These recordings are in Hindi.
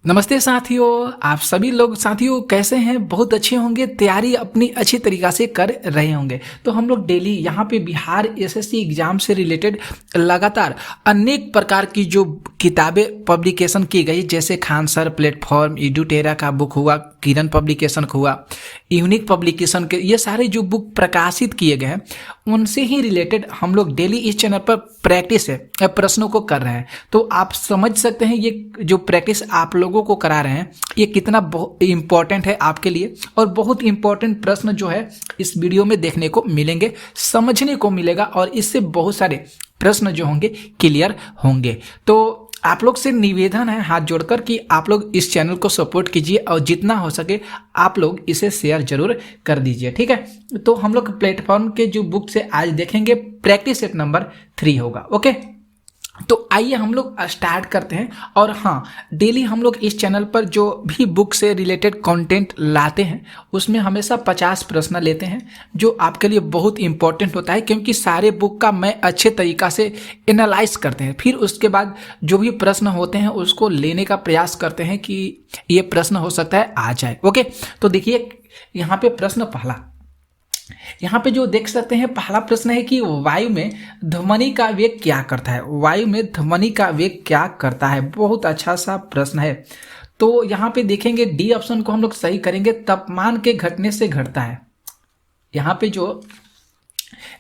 नमस्ते साथियों। आप सभी लोग साथियों कैसे हैं? बहुत अच्छे होंगे, तैयारी अपनी अच्छी तरीक़ा से कर रहे होंगे। तो हम लोग डेली यहाँ पे बिहार एसएससी एग्जाम से रिलेटेड लगातार अनेक प्रकार की जो किताबें पब्लिकेशन की गई, जैसे खान सर प्लेटफॉर्म, एडुटेरा का बुक हुआ, किरण पब्लिकेशन हुआ, यूनिक पब्लिकेशन के, ये सारे जो बुक प्रकाशित किए गए हैं उनसे ही रिलेटेड हम लोग डेली इस चैनल पर प्रैक्टिस है प्रश्नों को कर रहे हैं। तो आप समझ सकते हैं ये जो प्रैक्टिस आप लोगों को करा रहे हैं ये कितना इम्पोर्टेंट है आपके लिए, और बहुत इम्पोर्टेंट प्रश्न जो है इस वीडियो में देखने को मिलेंगे, समझने को मिलेगा, और इससे बहुत सारे प्रश्न जो होंगे क्लियर होंगे। तो आप लोग से निवेदन है हाथ जोड़कर कि आप लोग इस चैनल को सपोर्ट कीजिए और जितना हो सके आप लोग इसे शेयर जरूर कर दीजिए, ठीक है। तो हम लोग प्लेटफॉर्म के जो बुक से आज देखेंगे, प्रैक्टिस सेट नंबर 3 होगा। ओके, तो आइए हम लोग स्टार्ट करते हैं। और हाँ, डेली हम लोग इस चैनल पर जो भी बुक से रिलेटेड कंटेंट लाते हैं उसमें हमेशा 50 प्रश्न लेते हैं, जो आपके लिए बहुत इंपॉर्टेंट होता है, क्योंकि सारे बुक का मैं अच्छे तरीक़ा से एनालाइज करते हैं। फिर उसके बाद जो भी प्रश्न होते हैं उसको लेने का प्रयास करते हैं कि ये प्रश्न हो सकता है आ जाए। ओके, तो देखिए यहाँ पे प्रश्न पहला, यहाँ पे जो देख सकते हैं पहला प्रश्न है कि वायु में ध्वनि का वेग क्या करता है। वायु में ध्वनि का वेग क्या करता है, बहुत अच्छा सा प्रश्न है। तो यहाँ पे देखेंगे डी ऑप्शन को हम लोग सही करेंगे, तापमान के घटने से घटता है। यहाँ पे जो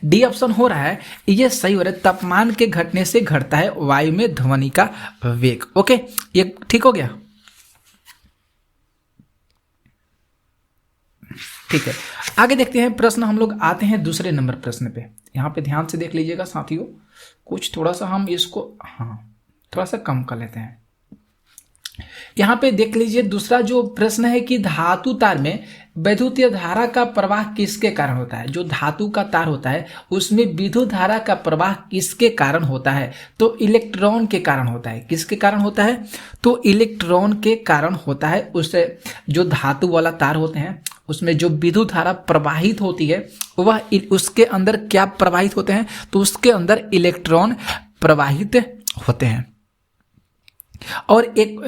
डी ऑप्शन हो रहा है ये सही हो रहा है, तापमान के घटने से घटता है वायु में ध्वनि का वेग। ओके, ये ठीक हो गया, ठीक है। आगे देखते हैं प्रश्न, हम लोग आते हैं दूसरे नंबर प्रश्न पे। यहाँ पे ध्यान से देख लीजिएगा साथियों, कुछ थोड़ा सा हम इसको थोड़ा सा कम कर लेते हैं। यहाँ पे देख लीजिए दूसरा जो प्रश्न है कि धातु तार में वैद्युतीय धारा का प्रवाह किसके कारण होता है। जो धातु का तार होता है उसमें विद्युत धारा का प्रवाह किसके कारण होता है, तो इलेक्ट्रॉन के कारण होता है। किसके कारण होता है, तो इलेक्ट्रॉन के कारण होता है। उससे जो धातु वाला तार होते हैं उसमें जो विद्युत धारा प्रवाहित होती है वह उसके अंदर क्या प्रवाहित होते हैं, तो उसके अंदर इलेक्ट्रॉन प्रवाहित होते हैं। और एक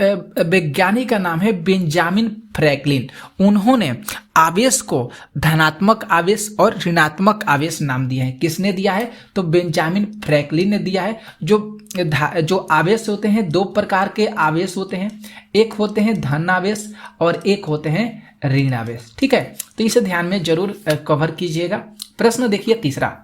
वैज्ञानिक का नाम है बेंजामिन फ्रैंकलिन। उन्होंने आवेश को धनात्मक आवेश और ऋणात्मक आवेश नाम दिया है। किसने दिया है, तो बेंजामिन फ्रैंकलिन ने दिया है। जो आवेश होते हैं, दो प्रकार के आवेश होते हैं, एक होते हैं धन आवेश और एक होते हैं ऋण आवेश, ठीक है। तो इसे ध्यान में जरूर कवर कीजिएगा। प्रश्न देखिए तीसरा,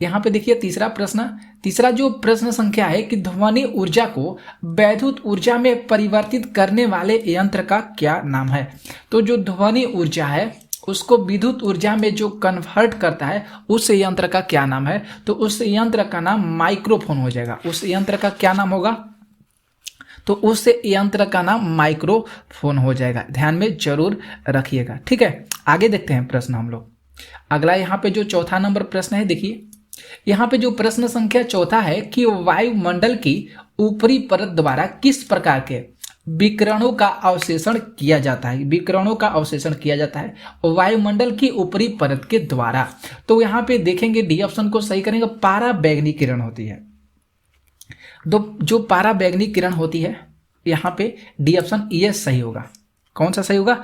यहाँ पे देखिए तीसरा प्रश्न, तीसरा जो प्रश्न संख्या है कि ध्वनि ऊर्जा को वैद्युत ऊर्जा में परिवर्तित करने वाले यंत्र का क्या नाम है। तो जो ध्वनि ऊर्जा है उसको विद्युत ऊर्जा में जो कन्वर्ट करता है उस यंत्र का क्या नाम है, तो उस यंत्र का नाम माइक्रोफोन हो जाएगा। उस यंत्र का क्या नाम होगा, तो उस यंत्र का नाम माइक्रोफोन हो जाएगा। ध्यान में जरूर रखिएगा, ठीक है। आगे देखते हैं प्रश्न हम लोग। अगला यहाँ पे जो चौथा नंबर प्रश्न है, देखिए यहाँ पे जो प्रश्न संख्या चौथा है कि वायुमंडल की ऊपरी परत द्वारा किस प्रकार के विकिरणों का अवशेषण किया जाता है। विकिरणों का अवशेषण किया जाता है वायुमंडल की ऊपरी परत के द्वारा। तो यहाँ पे देखेंगे डी ऑप्शन को सही करेंगे, पाराबैंगनी किरण होती है। जो पाराबैंगनी किरण होती है यहाँ पे डी ऑप्शन ये सही होगा। कौन सा सही होगा,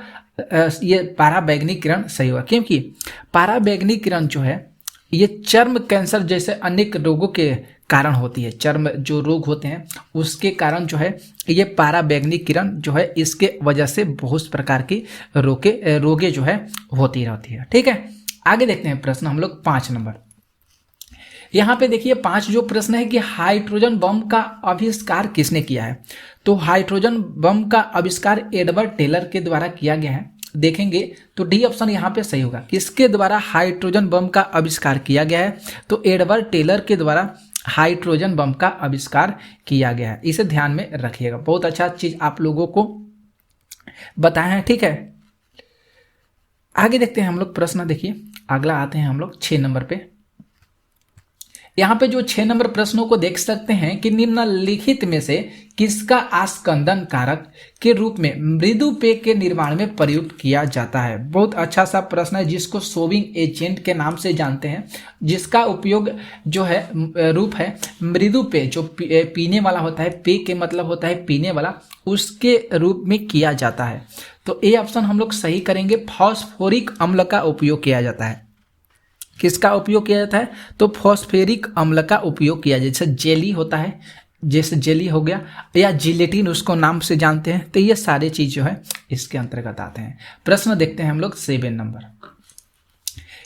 ये पाराबैंगनी किरण सही होगा, क्योंकि पाराबैंगनी किरण जो है ये चर्म कैंसर जैसे अनेक रोगों के कारण होती है। चर्म जो रोग होते हैं उसके कारण जो है ये पाराबैंगनी किरण जो है इसके वजह से बहुत प्रकार की रोगे जो है होती रहती है, ठीक है। आगे देखते हैं प्रश्न हम लोग 5 नंबर। यहाँ पे देखिए 5 जो प्रश्न है कि हाइड्रोजन बम का आविष्कार किसने किया है। तो हाइड्रोजन बम का आविष्कार एडवर्ड टेलर के द्वारा किया गया है। देखेंगे तो डी ऑप्शन यहाँ पे सही होगा। किसके द्वारा हाइड्रोजन बम का आविष्कार किया गया है, तो एडवर्ड टेलर के द्वारा हाइड्रोजन बम का आविष्कार किया गया है। इसे ध्यान में रखिएगा, बहुत अच्छा चीज आप लोगों को बताया है, ठीक है। आगे देखते हैं हम लोग प्रश्न, देखिए अगला आते हैं हम लोग 6 नंबर पे। यहाँ पे जो 6 नंबर प्रश्नों को देख सकते हैं कि निम्नलिखित में से किसका आस्कंदन कारक के रूप में मृदु पेय के निर्माण में प्रयुक्त किया जाता है। बहुत अच्छा सा प्रश्न है, जिसको सोविंग एजेंट के नाम से जानते हैं, जिसका उपयोग जो है रूप है मृदु पेय, जो पीने वाला होता है, पेय के मतलब होता है पीने वाला, उसके रूप में किया जाता है। तो ए ऑप्शन हम लोग सही करेंगे, फास्फोरिक अम्ल का उपयोग किया जाता है। किसका उपयोग किया जाता है? तो फॉस्फेरिक अम्ल का उपयोग किया जाता है। जैसे जेली होता है, जैसे जेली हो गया, या जिलेटिन उसको नाम से जानते हैं, तो ये सारे चीज जो है इसके अंतर्गत आते हैं। प्रश्न देखते हैं हम लोग 7 नंबर।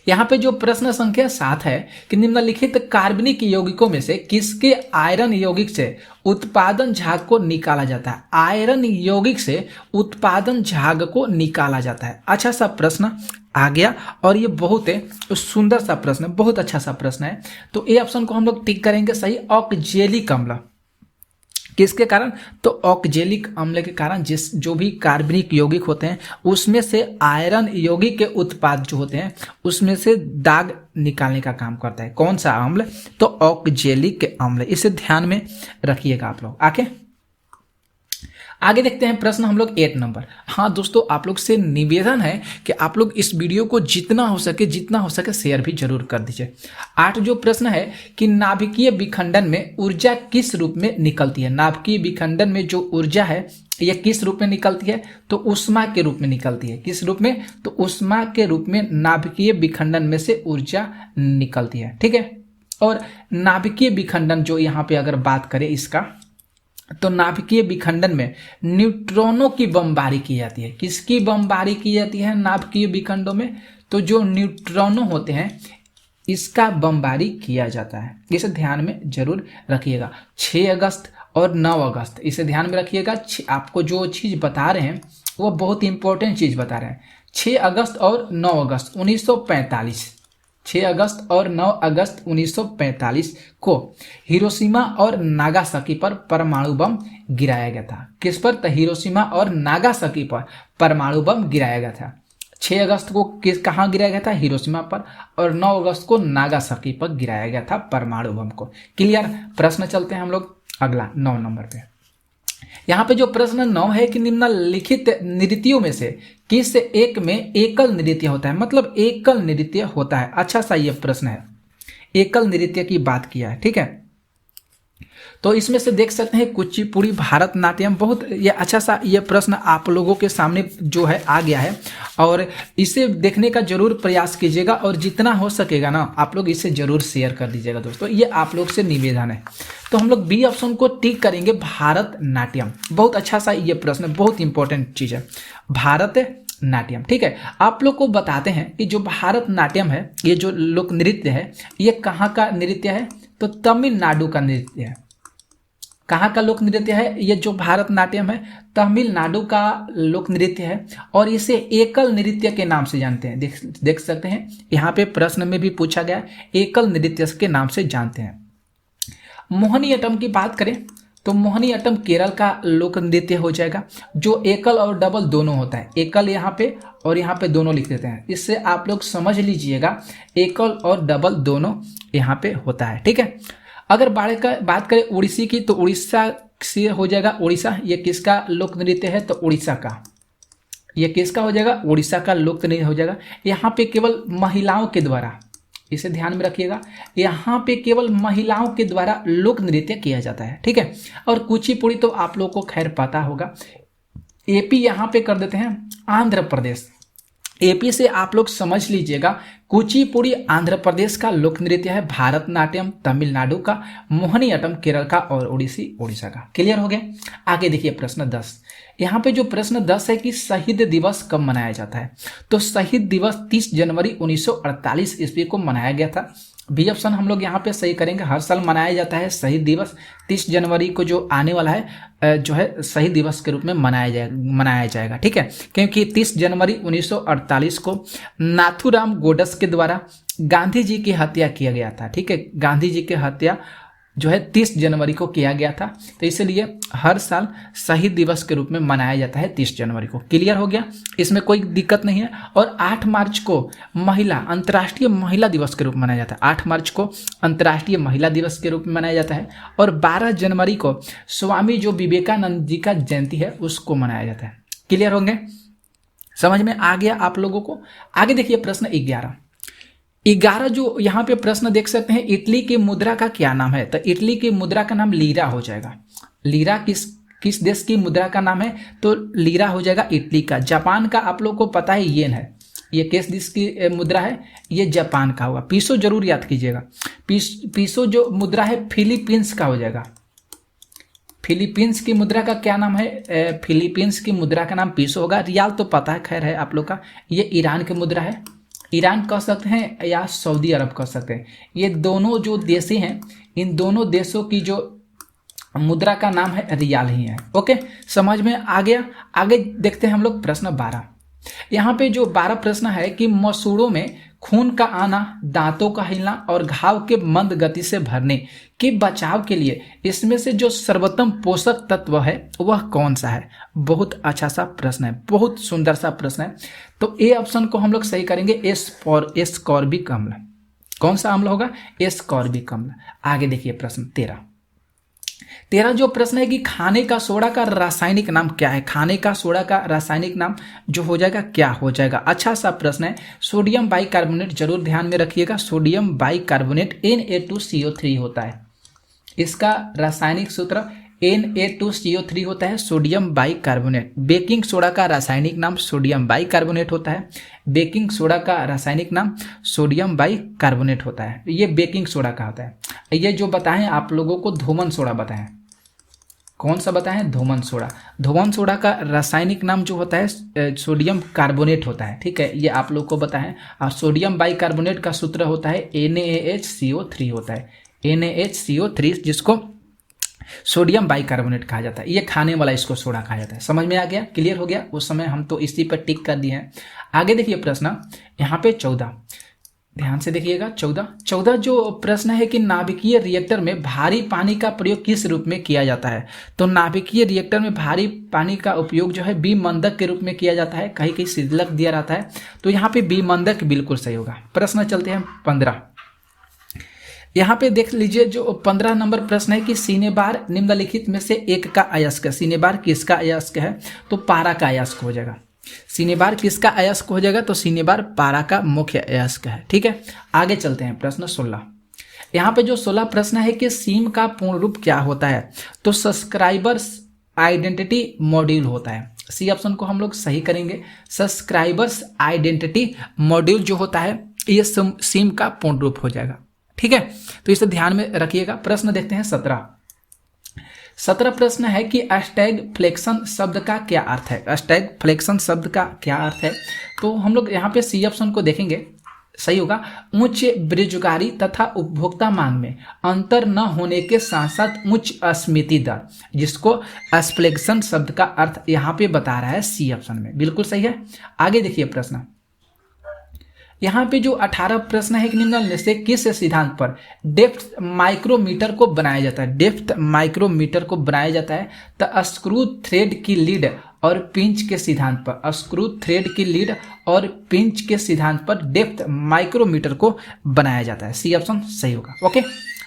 यहाँ पे जो प्रश्न संख्या 7 है कि निम्नलिखित कार्बनिक यौगिकों में से किसके आयरन यौगिक से उत्पादन झाग को निकाला जाता है। आयरन यौगिक से उत्पादन झाग को निकाला जाता है। अच्छा सा प्रश्न आ गया, और ये बहुत सुंदर सा प्रश्न, बहुत अच्छा सा प्रश्न है। तो ए ऑप्शन को हम लोग टिक करेंगे सही। ऑक्जेलिक अम्ल किसके कारण? तो ऑक्जेलिक अम्ल के कारण, जो भी कार्बनिक यौगिक होते हैं उसमें से आयरन यौगिक के उत्पाद जो होते हैं उसमें से दाग निकालने का काम करता है। कौन सा अम्ल? तो ऑक्जेलिक अम्ल। इसे ध्यान में रखिएगा आप लोग। आगे देखते हैं प्रश्न हम लोग 8 नंबर। हाँ दोस्तों, आप लोग से निवेदन है कि आप लोग इस वीडियो को जितना हो सके शेयर भी जरूर कर दीजिए। 8 जो प्रश्न है कि नाभिकीय विखंडन में ऊर्जा किस रूप में निकलती है। नाभिकीय विखंडन में जो ऊर्जा है यह किस रूप में निकलती है? तो ऊष्मा के रूप में निकलती है। किस रूप में? तो ऊष्मा के रूप में नाभिकीय विखंडन में से ऊर्जा निकलती है। ठीक है। और नाभिकीय विखंडन जो यहाँ पे अगर बात करें इसका, तो नाभिकीय विखंडन में न्यूट्रॉनों की बमबारी की जाती है। किसकी बमबारी की जाती है नाभिकीय विखंडों में? तो जो न्यूट्रॉनों होते हैं इसका बमबारी किया जाता है। इसे ध्यान में जरूर रखिएगा। 6 अगस्त और 9 अगस्त इसे ध्यान में रखिएगा। आपको जो चीज बता रहे हैं वो बहुत इंपॉर्टेंट चीज बता रहे हैं। 6 अगस्त और 9 अगस्त 1945, 6 अगस्त और 9 अगस्त 1945 को हिरोशिमा और नागासाकी पर परमाणु बम गिराया गया था। किस पर? तो हिरोशिमा और नागासाकी पर परमाणु बम गिराया गया था। 6 अगस्त को कहाँ गिराया गया था? हिरोशिमा पर, और 9 अगस्त को नागासाकी पर गिराया गया था परमाणु बम को। क्लियर? प्रश्न चलते हैं हम लोग अगला 9 नंबर पे। यहाँ पे जो प्रश्न 9 है कि निम्नलिखित नृत्यों में से किस एक में एकल नृत्य होता है। मतलब एकल नृत्य होता है। अच्छा सा ये प्रश्न है, एकल नृत्य की बात किया है। ठीक है। तो इसमें से देख सकते हैं कुचिपुड़ी, भारतनाट्यम। बहुत ये अच्छा सा ये प्रश्न आप लोगों के सामने जो है आ गया है, और इसे देखने का जरूर प्रयास कीजिएगा, और जितना हो सकेगा ना आप लोग इसे जरूर शेयर कर दीजिएगा दोस्तों। ये आप लोग से निवेदन है। तो हम लोग बी ऑप्शन को टिक करेंगे, भारतनाट्यम। बहुत अच्छा सा ये प्रश्न, बहुत इंपॉर्टेंट चीज है, भारतनाट्यम। ठीक है। आप लोग को बताते हैं कि जो भारतनाट्यम है, ये जो लोक नृत्य है, ये कहाँ का नृत्य है? तो तमिलनाडु का नृत्य है। कहाँ का लोक नृत्य है? ये जो भारतनाट्यम है तमिलनाडु का लोक नृत्य है, और इसे एकल नृत्य के नाम से जानते हैं। देख सकते हैं यहाँ पे प्रश्न में भी पूछा गया, एकल नृत्य के नाम से जानते हैं। मोहिनीअट्टम की बात करें तो मोहिनीअट्टम केरल का लोक नृत्य हो जाएगा, जो एकल और डबल दोनों होता है। एकल यहाँ पे और यहाँ पे दोनों लिख देते हैं। इससे आप लोग समझ लीजिएगा एकल और डबल दोनों यहाँ पे होता है। ठीक है। अगर बात करें उड़ीसी की, तो उड़ीसा से हो जाएगा उड़ीसा। ये किसका लोक नृत्य है? तो उड़ीसा का। ये किसका हो जाएगा? उड़ीसा का लोक नृत्य हो जाएगा। यहाँ पे केवल महिलाओं के द्वारा, इसे ध्यान में रखिएगा, यहाँ पे केवल महिलाओं के द्वारा लोक नृत्य किया जाता है। ठीक है। और कुचिपुड़ी तो आप लोग को खैर पता होगा। एपी यहाँ पे कर देते हैं आंध्र प्रदेश। एपी से आप लोग समझ लीजिएगा, कुचिपुड़ी आंध्र प्रदेश का लोक नृत्य है, भारतनाट्यम तमिलनाडु का, मोहिनीअट्टम केरल का, और ओडिसी उड़ीसा का। क्लियर हो गया। आगे देखिए प्रश्न 10। यहाँ पे जो प्रश्न 10 है कि शहीद दिवस कब मनाया जाता है। तो शहीद दिवस 30 जनवरी 1948 ईस्वी को मनाया गया था। बी ऑप्शन हम लोग यहाँ पे सही करेंगे। हर साल मनाया जाता है शहीद दिवस। 30 जनवरी को जो आने वाला है जो है शहीद दिवस के रूप में मनाया जाएगा। ठीक है। क्योंकि 30 जनवरी 1948 को नाथूराम गोडसे के द्वारा गांधी जी की हत्या किया गया था। ठीक है। गांधी जी की हत्या जो है 30 जनवरी को किया गया था। तो इसलिए हर साल शहीद दिवस के रूप में मनाया जाता है 30 जनवरी को। क्लियर हो गया, इसमें कोई दिक्कत नहीं है। और 8 मार्च को अंतर्राष्ट्रीय महिला दिवस के रूप में मनाया जाता है। 8 मार्च को अंतर्राष्ट्रीय महिला दिवस के रूप में मनाया जाता है। और 12 जनवरी को स्वामी जो विवेकानंद जी का जयंती है उसको मनाया जाता है। क्लियर होंगे, समझ में आ गया आप लोगों को। आगे देखिए प्रश्न 11 जो यहाँ पे प्रश्न देख सकते हैं, इटली की मुद्रा का क्या नाम है? तो इटली की मुद्रा का नाम लीरा हो जाएगा। लीरा किस देश की मुद्रा का नाम है? तो लीरा हो जाएगा इटली का। जापान का आप लोग को पता है येन है। ये किस देश की मुद्रा है? ये जापान का होगा। पीसो जरूर याद कीजिएगा। पीसो जो मुद्रा है फिलीपींस का हो जाएगा। फिलीपींस की मुद्रा का क्या नाम है? फिलीपींस की मुद्रा का नाम पीसो होगा। रियाल तो पता है, खैर है आप लोग का। ये ईरान की मुद्रा है। ईरान कह सकते हैं या सऊदी अरब कह सकते हैं। ये दोनों जो देश हैं, इन दोनों देशों की जो मुद्रा का नाम है रियाल ही है। ओके, समझ में आ गया। आगे देखते हैं हम लोग प्रश्न 12। यहाँ पे जो 12 प्रश्न है कि मसूड़ों में खून का आना, दांतों का हिलना और घाव के मंद गति से भरने के बचाव के लिए इसमें से जो सर्वोत्तम पोषक तत्व है वह कौन सा है? बहुत अच्छा सा प्रश्न है, बहुत सुंदर सा प्रश्न है। तो ए ऑप्शन को हम लोग सही करेंगे, एस्कॉर्बिक अम्ल। कौन सा अम्ल होगा? एस्कॉर्बिक अम्ल। आगे देखिए प्रश्न 13 जो प्रश्न है कि खाने का सोडा का रासायनिक नाम क्या है? खाने का सोडा का रासायनिक नाम जो हो जाएगा क्या हो जाएगा? अच्छा सा प्रश्न है। सोडियम बाइकार्बोनेट जरूर ध्यान में रखिएगा। सोडियम बाइकार्बोनेट Na2CO3 होता है। इसका रासायनिक सूत्र Na2CO3 होता है, सोडियम बाइकार्बोनेट। बेकिंग सोडा का रासायनिक नाम सोडियम बाइकार्बोनेट होता है। बेकिंग सोडा का रासायनिक नाम सोडियम बाइकार्बोनेट होता है। ये बेकिंग सोडा का होता है। ये जो बताएं आप लोगों को धूमन सोडा बताएं। कौन सा बताएं? धूमन सोडा। धूमन सोडा का रासायनिक नाम जो होता है सोडियम कार्बोनेट होता है। ठीक है, ये आप लोग को बताएं। और सोडियम बाइकार्बोनेट का सूत्र होता है NaHCO3 होता है। NaHCO3 जिसको सोडियम बाइकार्बोनेट कहा जाता है। ये खाने वाला इसको सोडा कहा जाता है। समझ में आ गया, क्लियर हो गया। उस समय हम तो इसी पर टिक कर दिए हैं। आगे देखिए प्रश्न यहाँ पे 14, ध्यान से देखिएगा। 14 जो प्रश्न है कि नाभिकीय रिएक्टर में भारी पानी का प्रयोग किस रूप में किया जाता है? तो नाभिकीय रिएक्टर में भारी पानी का उपयोग जो है विमंदक के रूप में किया जाता है। कहीं कहीं शीतलक दिया रहता है, तो यहाँ पे विमंदक बिल्कुल सही होगा। प्रश्न चलते हैं 15। यहाँ पे देख लीजिए जो 15 नंबर प्रश्न है कि सिनेबार निम्नलिखित में से एक का अयस्क है। सिनेबार किसका अयस्क है? तो पारा का अयस्क हो जाएगा। सिनेबार किसका अयस्क हो जाएगा? तो सिनेबार पारा का मुख्य अयस्क है। ठीक है, आगे चलते हैं प्रश्न 16। यहाँ पे जो 16 प्रश्न है कि सीम का पूर्ण रूप क्या होता है? तो सब्सक्राइबर्स आइडेंटिटी मॉड्यूल होता है। सी ऑप्शन को हम लोग सही करेंगे। सब्सक्राइबर्स आइडेंटिटी मॉड्यूल जो होता है ये सीम का पूर्ण रूप हो जाएगा। ठीक है, तो इसे ध्यान में रखिएगा। प्रश्न देखते हैं 17 प्रश्न है कि अस्टैग फ्लेक्शन शब्द का क्या अर्थ है? अस्टैग फ्लेक्शन शब्द का क्या अर्थ है? तो हम लोग यहाँ पे सी ऑप्शन को देखेंगे, सही होगा। उच्च बेरोजगारी तथा उपभोक्ता मांग में अंतर न होने के साथ साथ उच्च अस्मिति दर, जिसको अस्फ्लेक्शन शब्द का अर्थ यहाँ पे बता रहा है सी ऑप्शन में, बिल्कुल सही है। आगे देखिए प्रश्न यहाँ पे जो 18 प्रश्न है कि निम्न में से किस सिद्धांत पर डेप्थ माइक्रोमीटर को बनाया जाता है? डेप्थ माइक्रोमीटर को बनाया जाता है तो स्क्रू थ्रेड की लीड और पिंच के सिद्धांत पर। स्क्रू थ्रेड की लीड और पिंच के सिद्धांत पर डेप्थ माइक्रोमीटर को बनाया जाता है। सी ऑप्शन सही होगा। ओके,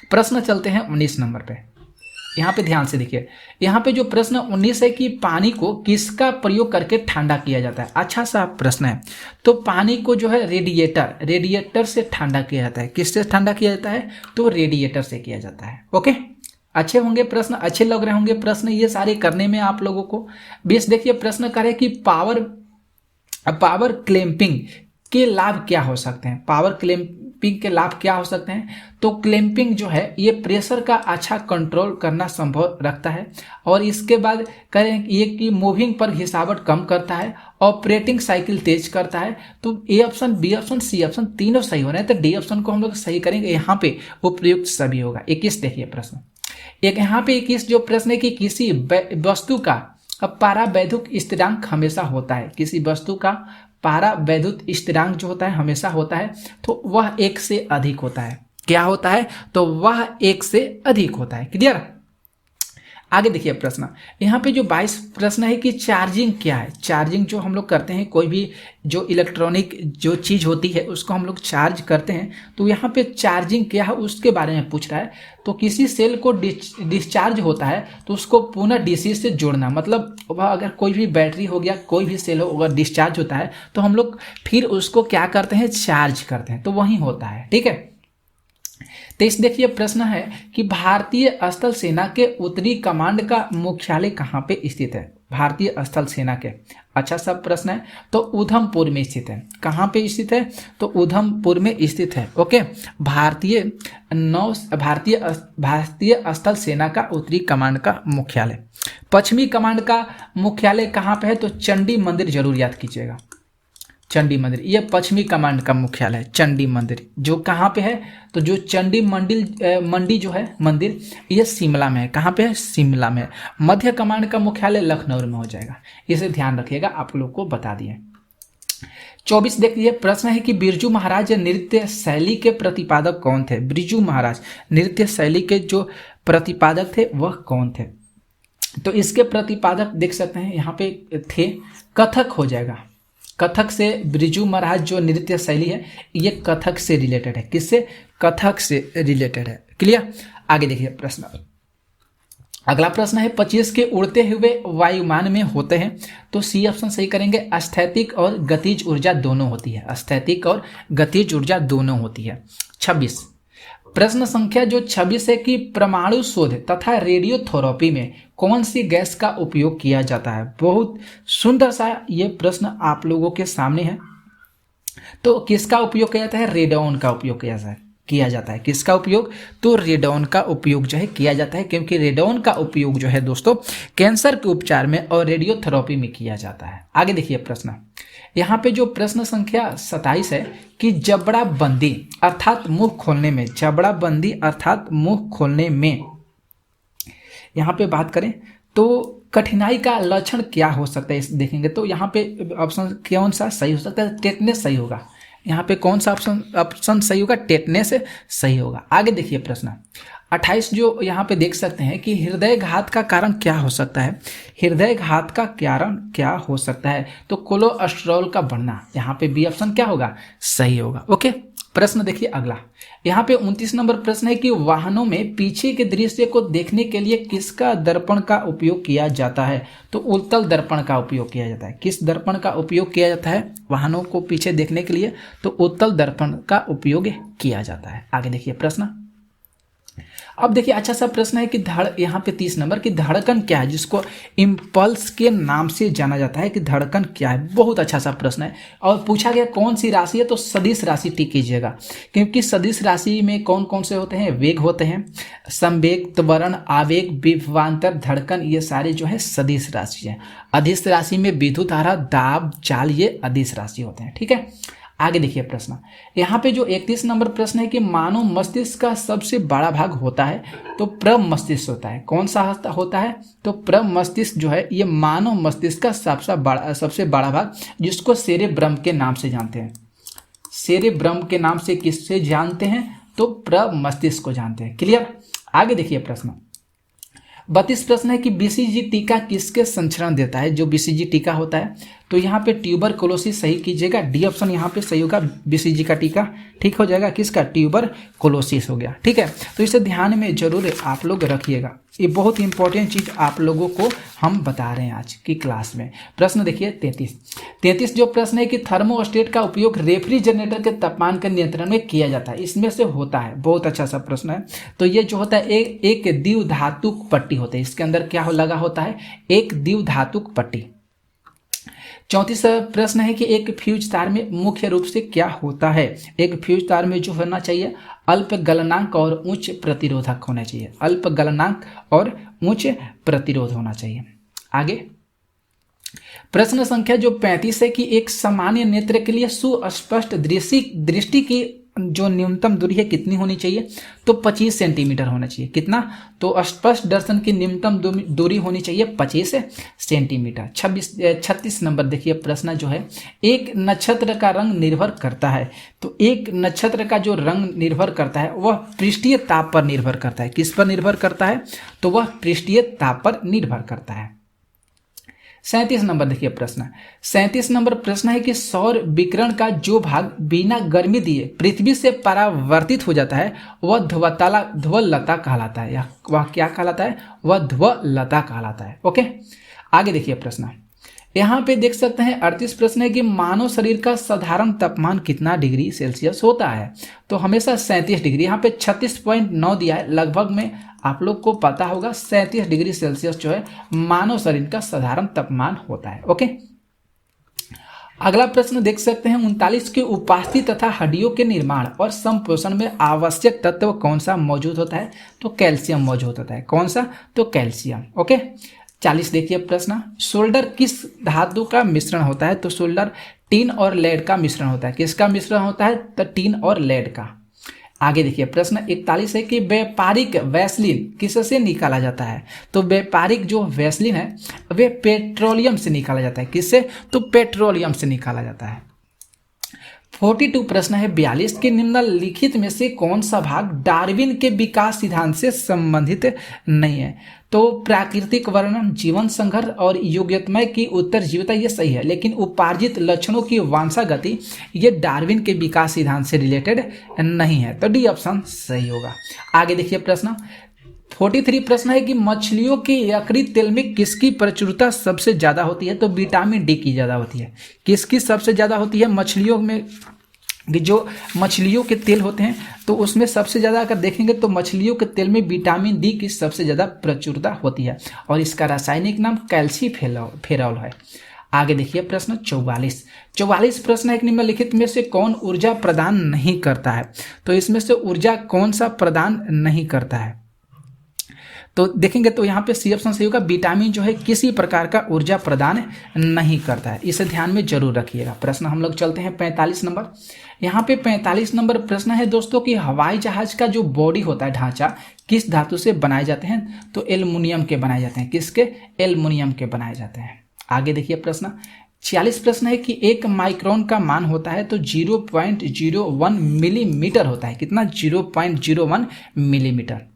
प्रश्न चलते हैं 19 नंबर पे। यहाँ पे ध्यान से देखिए। यहाँ पे जो प्रश्न 19 है कि पानी को किसका प्रयोग करके ठंडा किया जाता है? अच्छा सा प्रश्न है। तो पानी को जो है रेडिएटर से ठंडा किया जाता है। किससे ठंडा किया जाता है? तो रेडिएटर से किया जाता है। ओके, अच्छे होंगे प्रश्न, अच्छे लग रहे होंगे प्रश्न ये सारे करने में आप लोगों को। बेस देखिए प्रश्न करे कि पावर क्लैंपिंग के लाभ क्या हो सकते हैं? पावर क्लैंपिंग के लाभ क्या हो सकते हैं? तो क्लैंपिंग जो है ये प्रेशर का अच्छा कंट्रोल करना संभव रखता है, और इसके बाद करें ये कि मूविंग पर घिसावट कम करता है, ऑपरेटिंग साइकिल तेज करता है। तो A option, B option, C option तीनों सही हो रहे हैं, तो डी ऑप्शन को हम लोग सही करेंगे। यहाँ पे उपयुक्त सभी होगा। 21 देखिए प्रश्न, एक यहाँ पे 21 जो प्रश्न है कि किसी वस्तु का पारावैद्युत स्थिरांक हमेशा होता है। किसी वस्तु का पारावैद्युत स्थिरांक जो होता है हमेशा होता है, तो वह 1 से अधिक होता है। क्या होता है, तो वह 1 से अधिक होता है। क्लियर। आगे देखिए प्रश्न, यहाँ पे जो 22 प्रश्न है कि चार्जिंग क्या है। चार्जिंग जो हम लोग करते हैं, कोई भी जो इलेक्ट्रॉनिक जो चीज़ होती है उसको हम लोग चार्ज करते हैं, तो यहाँ पे चार्जिंग क्या है उसके बारे में पूछ रहा है। तो किसी सेल को डिस्चार्ज होता है तो उसको पुनः डीसी से जोड़ना, मतलब वह अगर कोई भी बैटरी हो गया, कोई भी सेल हो, अगर डिस्चार्ज होता है तो हम लोग फिर उसको क्या करते हैं, चार्ज करते हैं, तो वही होता है। ठीक है। तो इस देखिए प्रश्न है कि भारतीय स्थल सेना के उत्तरी कमांड का मुख्यालय कहाँ पे स्थित है। भारतीय स्थल सेना के, अच्छा सा प्रश्न है, तो उधमपुर में स्थित है। कहाँ पे स्थित है, तो उधमपुर में स्थित है। ओके। भारतीय स्थल सेना का उत्तरी कमांड का मुख्यालय। पश्चिमी कमांड का मुख्यालय कहाँ पे है, तो चंडी मंदिर, जरूर याद कीजिएगा, चंडी मंदिर, ये पश्चिमी कमांड का मुख्यालय है। चंडी मंदिर जो कहाँ पे है, तो जो चंडी मंडी जो है मंदिर, ये शिमला में है। कहाँ पे है, शिमला में है। मध्य कमांड का मुख्यालय लखनऊ में हो जाएगा, इसे ध्यान रखिएगा, आप लोग को बता दिए। 24 देखिए प्रश्न है कि बिरजू महाराज नृत्य शैली के प्रतिपादक कौन थे। बिरजू महाराज नृत्य शैली के जो प्रतिपादक थे वह कौन थे, तो इसके प्रतिपादक देख सकते हैं यहाँ पे थे, कथक हो जाएगा। कथक से बिरजू महाराज जो नृत्य शैली है ये कथक से रिलेटेड है। किससे, कथक से रिलेटेड है। क्लियर। आगे देखिए प्रश्न, अगला प्रश्न है 25 के उड़ते हुए वायुमान में होते हैं, तो सी ऑप्शन सही करेंगे। स्थैतिक और गतिज ऊर्जा दोनों होती है, स्थैतिक और गतिज ऊर्जा दोनों होती है। 26 प्रश्न संख्या जो 26 है कि परमाणु शोध तथा रेडियोथेरेपी में कौन सी गैस का उपयोग किया जाता है। बहुत सुंदर सा ये प्रश्न आप लोगों के सामने है। तो किसका उपयोग किया जाता है, रेडॉन का उपयोग किया जाता है। किसका उपयोग, तो रेडॉन का उपयोग जो है किया जाता है, क्योंकि रेडॉन का उपयोग जो है दोस्तों कैंसर के उपचार में और रेडियोथेरेपी में किया जाता है। आगे देखिए प्रश्न, यहाँ पे जो प्रश्न संख्या 27 है कि जबड़ा बंदी अर्थात मुंह खोलने में, जबड़ा बंदी अर्थात मुंह खोलने में यहाँ पे बात करें तो कठिनाई का लक्षण क्या हो सकता है, इस देखेंगे तो यहाँ पे ऑप्शन कौन सा सही हो सकता है, टेटनेस सही होगा। यहाँ पे कौन सा ऑप्शन सही होगा, टेटनेस सही होगा। आगे देखिए प्रश्न 28 जो यहाँ पे देख सकते हैं कि हृदय घात का कारण क्या हो सकता है। हृदय घात का कारण क्या हो सकता है, तो कोलेस्ट्रॉल का बढ़ना, यहाँ पे बी ऑप्शन क्या होगा, सही होगा। ओके। प्रश्न देखिए अगला, यहाँ पे 29 नंबर प्रश्न है कि वाहनों में पीछे के दृश्य को देखने के लिए किसका दर्पण का उपयोग किया जाता है, तो उत्तल दर्पण का उपयोग किया जाता है। किस दर्पण का उपयोग किया जाता है वाहनों को पीछे देखने के लिए, तो उत्तल दर्पण का उपयोग किया जाता है। आगे देखिए प्रश्न, अब देखिए अच्छा सा प्रश्न है कि यहाँ पे 30 नंबर की धड़कन क्या है, जिसको इम्पल्स के नाम से जाना जाता है, कि धड़कन क्या है। बहुत अच्छा सा प्रश्न है और पूछा गया कौन सी राशि है, तो सदिश राशि टिक कीजिएगा, क्योंकि सदिश राशि में कौन कौन से होते हैं, वेग होते हैं, संवेग, त्वरण, आवेग, विभवांतर, धड़कन, ये सारे जो है सदिश राशि है। अदिश राशि में विद्युत धारा, दाब, चाल, ये अदिश राशि होते हैं। ठीक है। आगे देखिए प्रश्न, यहाँ पे जो 31 नंबर प्रश्न है कि मानव मस्तिष्क का सबसे बड़ा भाग होता है, तो प्रमस्तिष्क होता है। कौन सा होता है, तो प्रमस्तिष्क जो है ये मानव मस्तिष्क का सबसे बड़ा भाग, जिसको सेरेब्रम के नाम से जानते हैं। सेरेब्रम के नाम से किससे जानते हैं, तो प्रमस्तिष्क को जानते हैं। क्लियर। आगे देखिए प्रश्न 32 प्रश्न है कि बीसीजी टीका किसके संचरण देता है। जो बीसीजी टीका होता है, तो यहाँ पे ट्यूबरकुलोसिस सही कीजिएगा, डी ऑप्शन यहाँ पे सही होगा। बीसीजी का टीका ठीक हो जाएगा, किसका, ट्यूबरकुलोसिस हो गया। ठीक है। तो इसे ध्यान में जरूर आप लोग रखिएगा, ये बहुत इंपॉर्टेंट चीज आप लोगों को हम बता रहे हैं आज की क्लास में। प्रश्न देखिए 33 जो प्रश्न है कि थर्मोस्टेट का उपयोग रेफ्रिजरेटर के तापमान के नियंत्रण में किया जाता है, इसमें से होता है। बहुत अच्छा सा प्रश्न है। तो ये जो होता है एक द्विधातुक पट्टी होता है, इसके अंदर क्या लगा होता है, एक द्विधातुक पट्टी। 34 प्रश्न है कि एक फ्यूज तार में मुख्य रूप से क्या होता है। एक फ्यूज तार में जो होना चाहिए, अल्प गलनांक और उच्च प्रतिरोधक होना चाहिए। अल्प गलनांक और उच्च प्रतिरोध होना चाहिए। आगे प्रश्न संख्या जो 35 है कि एक सामान्य नेत्र के लिए सुस्पष्ट दृष्टि की जो न्यूनतम दूरी है कितनी होनी चाहिए, तो 25 सेंटीमीटर होना चाहिए। कितना, तो स्पष्ट दर्शन की न्यूनतम दूरी होनी चाहिए 25 सेंटीमीटर। 36 नंबर देखिए प्रश्न जो है, एक नक्षत्र का रंग निर्भर करता है। तो एक नक्षत्र का जो रंग निर्भर करता है वह पृष्ठीय ताप पर निर्भर करता है। किस पर निर्भर करता है, तो वह पृष्ठीय ताप पर निर्भर करता है। 37 नंबर देखिए प्रश्न, 37 नंबर प्रश्न है कि सौर विकिरण का जो भाग बिना गर्मी दिए पृथ्वी से परावर्तित हो जाता है वह ध्रुवलता कहलाता है, या वह क्या कहलाता है, वह ध्रुवलता कहलाता है। ओके, आगे देखिए प्रश्न, यहाँ पे देख सकते हैं 38 प्रश्न है कि मानव शरीर का साधारण तापमान कितना डिग्री सेल्सियस होता है, तो हमेशा 37 डिग्री। यहाँ पे 36.9 दिया है, लगभग में आप लोग को पता होगा 37 डिग्री सेल्सियस जो है मानव शरीर का साधारण तापमान होता है। ओके, अगला प्रश्न देख सकते हैं 39 के उपास्थि तथा हड्डियों के निर्माण और संपोषण में आवश्यक तत्व कौन सा मौजूद होता है, तो कैल्शियम मौजूद होता है। कौन सा, तो कैल्शियम। ओके, 40 देखिए प्रश्न, सोल्डर किस धातु का मिश्रण होता है, तो सोल्डर टीन और लेड का मिश्रण होता है। किसका मिश्रण होता है, तो टीन और लेड का। आगे देखिए प्रश्न 41 है कि व्यापारिक वैसलीन किससे निकाला जाता है, तो व्यापारिक जो वैसलीन है वे पेट्रोलियम से निकाला जाता है। किससे, तो पेट्रोलियम से निकाला जाता है। 42 प्रश्न है 42 के निम्नलिखित में से कौन सा भाग डार्विन के विकास सिद्धांत से संबंधित नहीं है, तो प्राकृतिक वर्णन, जीवन संघर्ष और योग्यतमय की उत्तरजीविता ये सही है, लेकिन उपार्जित लक्षणों की वांछागति ये डार्विन के विकास सिद्धांत से रिलेटेड नहीं है, तो डी ऑप्शन सही होगा। आगे देखिए प्रश्न 43 प्रश्न है कि मछलियों के यकृत तेल में किसकी प्रचुरता सबसे ज्यादा होती है, तो विटामिन डी की ज्यादा होती है। किसकी सबसे ज्यादा होती है, मछलियों में जो मछलियों के तेल होते हैं तो उसमें सबसे ज़्यादा अगर देखेंगे तो मछलियों के तेल में विटामिन डी की सबसे ज़्यादा प्रचुरता होती है और इसका रासायनिक नाम कैल्सीफेरॉल है। आगे देखिए प्रश्न 44 प्रश्न है, निम्नलिखित में से कौन ऊर्जा प्रदान नहीं करता है, तो इसमें से ऊर्जा कौन सा प्रदान नहीं करता है, तो देखेंगे तो यहाँ पे सी ऑप्शन सही होगा। विटामिन जो है किसी प्रकार का ऊर्जा प्रदान नहीं करता है, इसे ध्यान में जरूर रखिएगा। प्रश्न हम लोग चलते हैं 45 नंबर। यहाँ पे 45 नंबर प्रश्न है दोस्तों कि हवाई जहाज का जो बॉडी होता है, ढांचा, किस धातु से बनाए जाते हैं, तो एल्युमिनियम के बनाए जाते हैं। किसके, एल्युमिनियम के बनाए जाते हैं। आगे देखिए प्रश्न 46 प्रश्न है कि 1 माइक्रोन का मान होता है तो 0.01 मिलीमीटर होता है। कितना, 0.01 मिलीमीटर।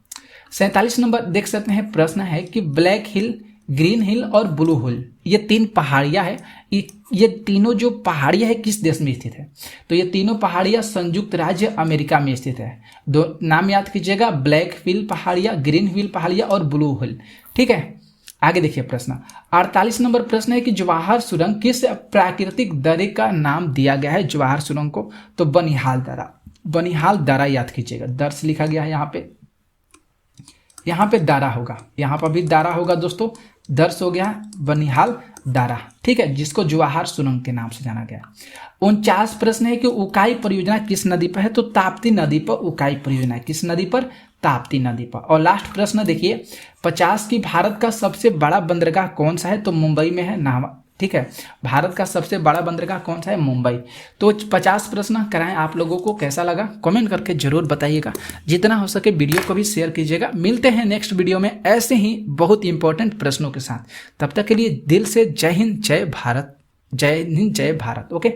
47 नंबर देख सकते हैं प्रश्न है कि ब्लैक हिल, ग्रीन हिल और ब्लू हिल ये 3 पहाड़ियाँ है, ये तीनों जो पहाड़ियाँ है किस देश में स्थित है, तो ये तीनों पहाड़ियाँ संयुक्त राज्य अमेरिका में स्थित है। दो नाम याद कीजिएगा, ब्लैक हिल पहाड़ियाँ, ग्रीन हिल पहाड़ियाँ और ब्लू हिल। ठीक है, आगे देखिए प्रश्न 48 नंबर प्रश्न है कि जवाहर सुरंग किस प्राकृतिक दर्रे का नाम दिया गया है जवाहर सुरंग को, तो बनिहाल दर्रा। बनिहाल दर्रा याद कीजिएगा, दर्श लिखा गया है यहाँ पे दारा होगा, यहाँ पर भी दारा होगा दोस्तों, दर्श हो गया बनिहाल दारा। ठीक है, जिसको जवाहर सुरंग के नाम से जाना गया। 49 प्रश्न है कि उकाई परियोजना किस नदी पर है, तो ताप्ती नदी पर उकाई परियोजना है। किस नदी पर, ताप्ती नदी पर। और लास्ट प्रश्न देखिए 50 की भारत का सबसे बड़ा बंदरगाह कौन सा है, तो मुंबई में है नाहवा। ठीक है, भारत का सबसे बड़ा बंदरगाह कौन सा है, मुंबई। तो 50 प्रश्न कराएं, आप लोगों को कैसा लगा कमेंट करके जरूर बताइएगा। जितना हो सके वीडियो को भी शेयर कीजिएगा। मिलते हैं नेक्स्ट वीडियो में ऐसे ही बहुत इंपॉर्टेंट प्रश्नों के साथ। तब तक के लिए दिल से जय हिंद जय भारत, जय हिंद जय भारत। ओके।